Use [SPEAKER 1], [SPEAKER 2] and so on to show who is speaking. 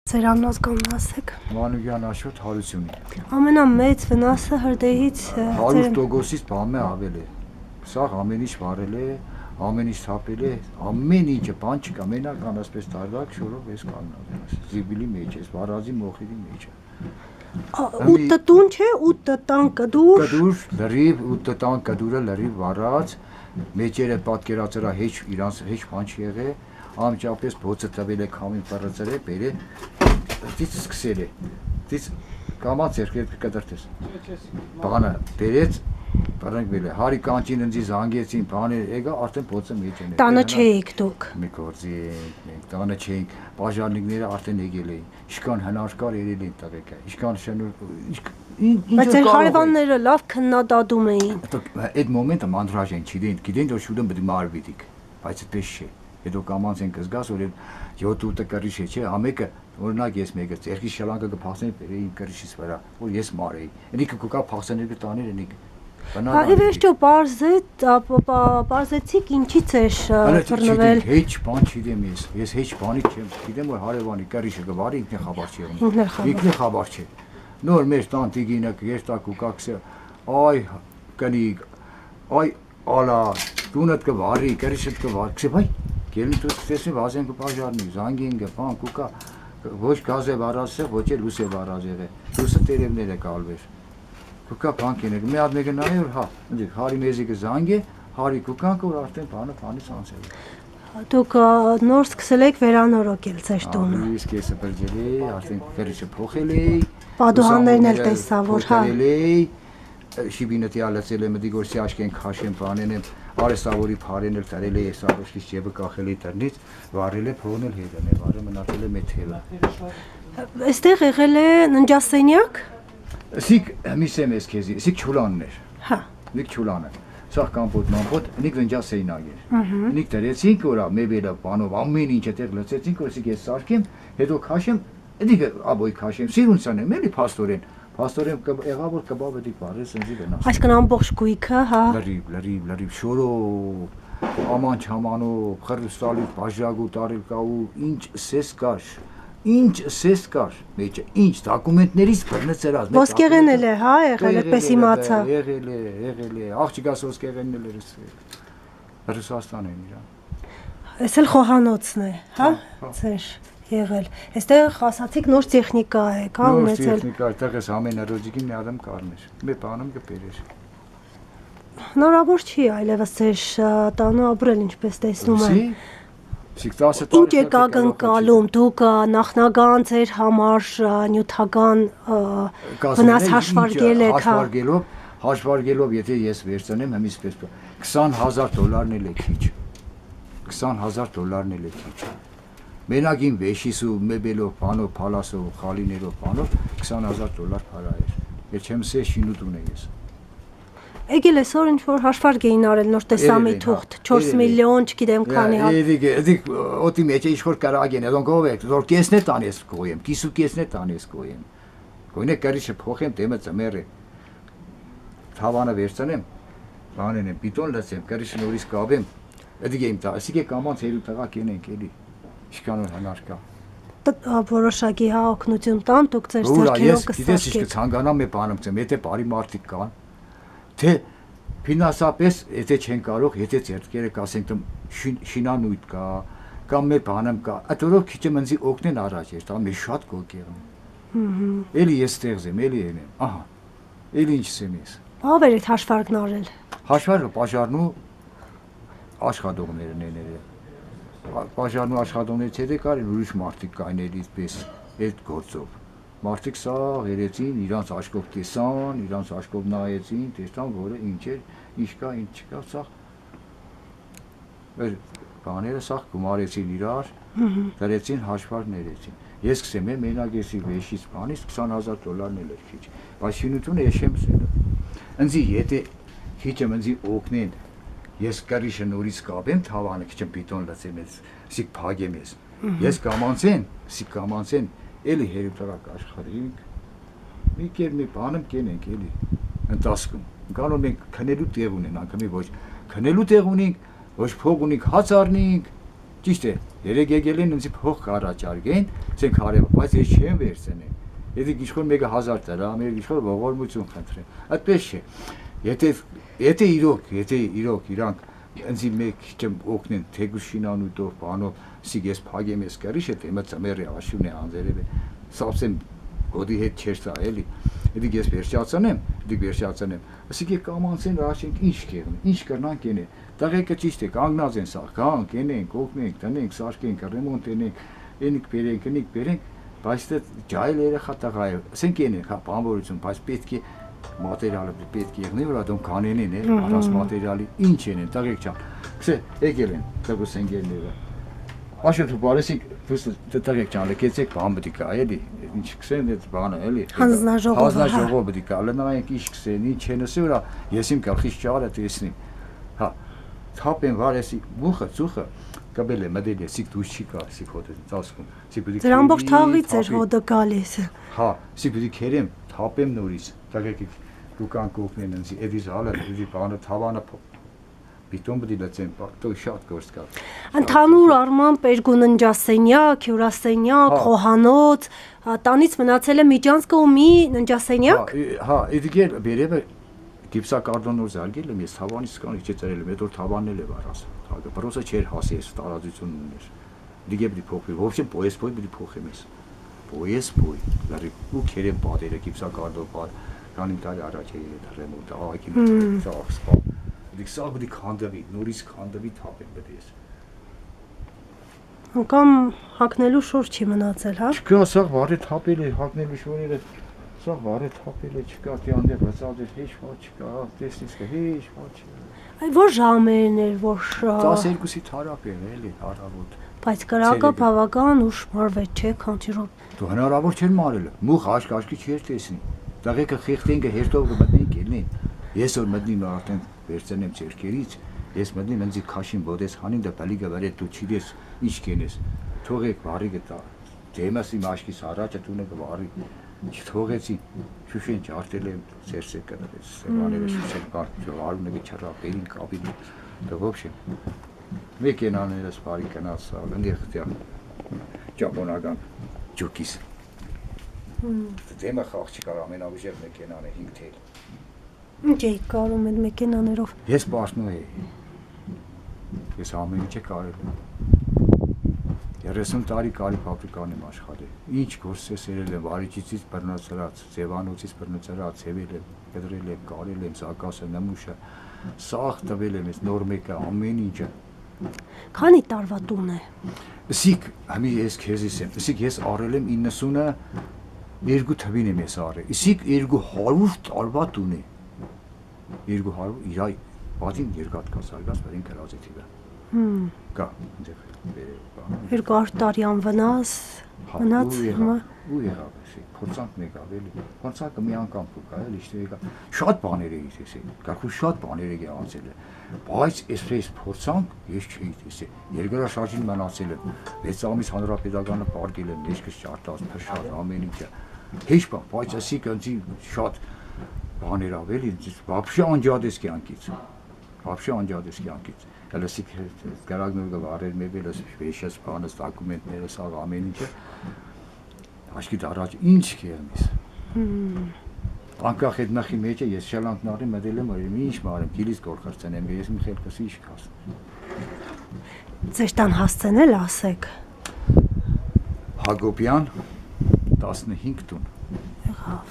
[SPEAKER 1] Ձեր անունս կողմն ասեք։
[SPEAKER 2] Մանուկյան Աշոտ Հարությունի։
[SPEAKER 1] Ամենամեծ վնասը հրդեհից
[SPEAKER 2] 100%-ից բան է ավել է։ Սա ամեն ինչ վարել է, ամեն ինչ թափել է, ամեն ինչը բան չկա, մենական ասպես տարվակ շորով էս կանգնած։ Զիբիլի մեջ է, վարազի մոխիրի մեջ է։
[SPEAKER 1] Ու տտուն չէ, ու տտան կդուր։
[SPEAKER 2] Կդուր, լրիվ, ու տտան կդուրը լրիվ վարած, մեջերը պատկերացրա հեչ իրանց հեչ բան չի եղել, ամճապես փոցը տվել է քամին պրծել է, բերե դից սկսել է։ Դից կամած երկեր կդրտես։ Բանը բերեց Բրանք բերել է, հարի կանչին ընձի զանգեցին, բաներ եկա, արդեն փոցը մեջ են։
[SPEAKER 1] Տանը չէիք դուք։
[SPEAKER 2] Մի գործի ենք, տանը չէինք, բաժանիկները արդեն եկել էին, իշքան հնարքար երել էին տղեկը, իշքան
[SPEAKER 1] Բայց ձեր հարևանները լավ քննադատում էին։
[SPEAKER 2] Այդ մոմենտը մանրաժ են, գիտեն որ շուտը պետք է մարվիտիկ, բայց այդպես չէ։ Հետո կամանց են կզգաս, որ 7-8 կրիշ է, չէ, ամեկը օրինակ ես մեկը ձերքի շալանկը կփախսեն բերեին կրիշից վրա, որ ես մարեի։ Ինքը կուկա փախսաներ կտաներ ինք։
[SPEAKER 1] Ի վերջո պարզեցիք ինչից էր բռնվել։
[SPEAKER 2] Հեչ բան չգիտեմ ես հեչ բանի չեմ, գիտեմ որ հարևանի կրիշը կվարի ինքն խաբար չի եղել։ Ինքն խաբար չէ։ Նոր մեր տան տիգինը երտակ ու կաքսը, այ կնիկ, այ ալա, դունդ կվարի, կրիշդ կվարի, քսե բայ, գելին դու տեսնի վազեն կպաժարնի, զանգին կփան կուկա, ոչ գազ է վարածը, ոչ էլ լույս է վարած եղել, լույսը տերևները կալվեր, կուկա բանկին եք, մի հատ մեկը նայ որ հա, հարի մեզիկը զանգ է, հարի կուկանքը որ արդեն բանից անցել է։
[SPEAKER 1] Դուք նոր սկսել եք վերանորոգել ձեր տունը։
[SPEAKER 2] Իսկ ես բրջել էի, արդեն կրիշը փոխել էի,
[SPEAKER 1] պատուհաններն էլ տեսա որ հա։
[SPEAKER 2] Շիբինը տիալացել եմ դիգորսի աշկեն քաշեն բանեն եմ արեստավորի փարեն էլ տարել է ես արոշից ջեբը կախել է տրնից վարել է փողն էլ հետն է վարը մնացել է մեթելը
[SPEAKER 1] Այստեղ եղել է ննջասենյակ
[SPEAKER 2] Սիկ միսեմ ես քեզի սիկ չուլանն էր
[SPEAKER 1] հա
[SPEAKER 2] նիկ չուլանը սա կամպոտ մամպոտ նիկ ննջասենյակ էր նիկ դրեցինք որ մեբելը բանով ամեն ինչ այդեղ լցեցինք որ սիկ ես սարքեմ հետո քաշեմ դիգ աբոյ քաշեմ սիրունցան եմ էլի փաստորեն Pastorem եղավ որ կբաբը դիք բարես ինձի վնաս։
[SPEAKER 1] Այսքան ամբողջ գույքը, հա։
[SPEAKER 2] Լրիվ շորով, աման չամանով, խրստալի բաժագու տարել կա ու ինչ սես կար, մեջը, ինչ դոկումենտներից բռնեցրած։
[SPEAKER 1] Ոսկեղեն էլ է, հա, եղել այդպես իմացա։
[SPEAKER 2] Եղել է, աղջիկաս ոսկեղենն էլ էր Ռուսաստան են իրան։
[SPEAKER 1] Էս էլ խոհանոցն է, հա, ձեր եղել։ Այստեղ ասացիք նոր տեխնիկա է, կա ունեցել։
[SPEAKER 2] Նոր տեխնիկա, այդտեղ էս ամեն ռոջիկին մի ադամ կարներ։ Մի բանում կբերեր։
[SPEAKER 1] Հնարավոր չի այլևս ձեր տանը ապրել ինչպես տեսնում եմ։
[SPEAKER 2] Ինչ
[SPEAKER 1] եք ակնկալում, դուք նախնական ձեր համար նյութական վնաս հաշվարկել եք,
[SPEAKER 2] հաշվարկելով, եթե ես վերցնեմ հմիսպես $20,000 էլ է քիչ։ $20,000 էլ է քիչ։ Մենակ իմ վեշիս ու մեբելով, բանով, փալասով, խալիներով, բանով $20,000 փարա էր։ Ես չեմ սե շինուտուն է ես։
[SPEAKER 1] Եկել այսօր ինչ-որ հաշվարկ էին արել նոր տեսամի թուղթ, 4 միլիոն, չգիտեմ քանի հատ։
[SPEAKER 2] Էդիկ օտի մեջ ինչ-որ կարագ են, ոնք ով եք, որ կեսն է տանես կոյեմ, կիսու կեսն է տանես կոյեմ։ Գույնը կարիշը փոխեմ, դեմը ծմեր է։ Թավանը վերցնեմ, բանեն եմ, պիտոն լցեմ, կարիշը նորից կաբեմ։ Էդիկ եմ տա, ասիկ է կամանց հերու տղա կենենք էլի։ Իշքանոր հնար կա։
[SPEAKER 1] Որոշակի հա օգնություն տան, դուք ձեր ձեռքերով կսարքեք։
[SPEAKER 2] Գիտես ինչ կցանկանամ է բանում ծեմ, եթե բարի մարդիկ կան, թե ֆինանսապես եթե չեն կարող, եթե ձեռքերը կասենք շինանույթ կա, կամ մի բանում կա, այդ որով քիչ մնձի օգնեն առաջ էր, դա մի շատ գոկեղն։ Էլի ես ստեղծեմ, էլի եմ, ահա։ Էլի ինչ եմ ես։
[SPEAKER 1] Ո՞վ էր այդ հաշվարկն արել։
[SPEAKER 2] Հաշվարկը բաժարնու աշխատողներն են երել։ Բաժարնու աշխատողներից հետո կարեն ուրիշ մարդիկ կային այդպես այդ գործով։ Մարդիկ սա երեցին, իրանց աշկով տեսան, իրանց աշկով նայեցին, տեսան, որը ինչ էր, ինչ կա, ինչ չկա, սա։ Մեր բաները սա գումարեցին իրար, դրեցին հաշվարկ ներեցին։ Ես սկսեմ եմ մենակ եսի վեշից բանից $20,000 էլ էր քիչ։ Բայց շինությունը ես չեմ սելը։ Ընձի եթե քիչը ընձի օգնեն Ես կարիշը նորից կապեմ թավանը, քիչ պիտոն լցեմ ես, սիկ փագեմ ես։ Ես կամանցեն, էլի հերութարակ աշխարհիկ։ Մի կեր մի բանում կենենք էլի։ Ընտասկում։ Գալու մենք քնելու տեղ ունեն, անգամի ոչ քնելու տեղ ունենք, ոչ փող ունենք, հաց առնենք։ Ճիշտ է, Երեք եկել են ինձ փող կարաճարգեն, ասենք հարևան, բայց ես չեմ վերցնի։ Եթե իշխոր մեկը 1000 դրամ, իշխոր ողորմություն խնդրեմ։ Այդպես չէ։ Եթե իրոք իրանք ինձ մեկ չեմ օգնեն թեգուս շինանուտով, բանով, սիկ ես փագեմ ես կրիշ է, հիմա ծմերի աշուն է անձերև է։ Սապսեմ գոդի հետ չեր տա էլի։ Դիք ես վերջացանեմ, ասիկ է կամանցեն ռաշենք ինչ կեղն, ինչ կրնանք ենե։ Տղեկը ճիշտ է, կանգնած են սա, գանք, ենենք, օգնենք, տնենք, սարքենք, ռեմոնտ ենենք, ենիք բերենք, բայց դե ջայլ երեխա տղա է, ասենք ենենք, հա, բանվորություն, բայց պետք է մատերիալը պետք է եղնի, որ ադոմ կանենին է, առանց մատերիալի ինչ ենեն, տղեկ չան, կսե, եկել են, տղուս ընգերները, աշոտ ու բարեսիկ, տղեկ չան, լեկեցեք բան բդի կա, էլի, ինչ կսեն, այդ բանը, էլի, հանձնաժողով բդի կա, լնայենք ինչ կսեն, ինչ են ասի, վրա, ես իմ կալխիս ճարը տեսնիմ, հա, թապ են վարեսի, մուխը, ծուխը, կաբել է, մդել է, սիկ դուս չի կա, սիկ հոտ է, ծասկում,
[SPEAKER 1] Ձեր ամբողջ թաղից էր հոդը գալիս։
[SPEAKER 2] Հա, սիկ բդի քերեմ, թապեմ նորից, տղեկիկ դուքան կողնեն ինձ, էդի զալը, էդի բանը, թավանը, բիտոն բդի լծեմ, տո շատ գործ կա։
[SPEAKER 1] Ընդհանուր առմամբ երկու ննջասենյակ, հյուրասենյակ, խոհանոց, տանից մնացել է միջանցքը ու մի ննջասենյակ։
[SPEAKER 2] Հա, էդիկեր բերևը գիպսակարդոնով զարգել եմ, ես թավանից կանիք չծրել եմ, էդ որ թավաննել է վարաս, պրոսը չէր հասի ես տարածություն ուներ, դիգե բդի փոխվի, ովչե պոյես պոյ բդի փոխեմ ես, պոյես պոյ, լարի ու քերեմ պատերը գիպսակարդով պար, քանի տարի առաջ է երետ ռեմոնտ, աղակի ծաղ սպա, դիք սաղ բդի քանդվի, նորից քանդվի թապեմ բդի ես։
[SPEAKER 1] Անկամ հակնելու շոր չի մնացել, հա։
[SPEAKER 2] Չկա, սաղ վարը թապել է, հակնելու շորերը, սաղ վարը թապել է, չկա, տիանդեր բծած էր, հեչ վար չկա, տեսնից կա, հեչ վար չկա։
[SPEAKER 1] Այ որ ժամերն էր, որ
[SPEAKER 2] 12-ի թարապ էր, էլի, հարավոտ։
[SPEAKER 1] Բայց կրակը բավական ուշ մարվեց, չէ, քանչի րոպե։
[SPEAKER 2] Դու հնարավոր չէր մարել, մուխ աշկի չէր տեսնի։ Տղեկը խիղթենքը հերթով կմտնեին կելնին։ Ես որ մտնիմ արդեն վերցնեմ ձերքերից, ես մտնիմ ինձ քաշին բոդես հանին դա բալիգա վարե դու չիես ինչ կենես։ Թողեք վարի գտա։ Դեմս իմ աշկիս առաջը դունը կվարի։ Չթողեցի շուշեն ջարտել եմ ծերսե կդրեց սեվաները շուշեն կարտը արունը չռապերին կաբին դա ոբշե մեքենաներս բարի կնաց ընդերտիա ճապոնական ջուկիս դեմը խաղ չկար ամենաուժեղ մեքենան է 5 թել
[SPEAKER 1] ինչ էի կարում այդ մեքենաներով
[SPEAKER 2] ես պաշնու էի ես ամեն ինչ կարել 30 տարի կարի ֆաբրիկան եմ աշխատել ինչ գործեր սերել եմ վարիչից բռնացրած ձևանոցից բռնացրած ծևել եմ կդրել եմ կարել եմ զակասը նմուշը սաղ տվել եմ ես նոր մեկը ամեն ինչը
[SPEAKER 1] քանի տարվա տուն է
[SPEAKER 2] Սիկ համի ես քեզիս եմ սիկ ես արել եմ 90-ը երկու թվին եմ ես արել սիկ 200 տարվա տուն է 200 իրայ պատին երկաթ կասարգած բերին գրած է թիվը կա ինձ
[SPEAKER 1] 200 տարյան վնաս մնաց հիմա
[SPEAKER 2] ու եղավ էսի փորձանք մեկ ավելի փորձակը մի անգամ կա էլի իշտե եկա շատ բաներ էի տեսել գարխու շատ բաներ էի անցել բայց այսպես փորձանք ես չէի տեսել երկրաշարժին մնացել եմ 6 ամիս հանրապետականը պարկել եմ մեջքս ճարտած փշած ամեն ինչը հեչ բան բայց ասի կնցի շատ բաներ ավելի вообще անջադես կյանքից Հəլəsik qaraqnurga varır, mebeləs, beşəs panız, dokumentlərə sağ ամեն ինչը Aşkı da araç ինչ կերմիս Անկախ այդ նախի մեջ է ես շալանքնարի մդել եմ արիմ ինչ մարեմ գիլիս գորխարցանեմ ես մի խելքս ինչ կասեմ
[SPEAKER 1] Ձեր տան հասցնել ասեք
[SPEAKER 2] Հակոբյան 15 տուն
[SPEAKER 1] Եղավ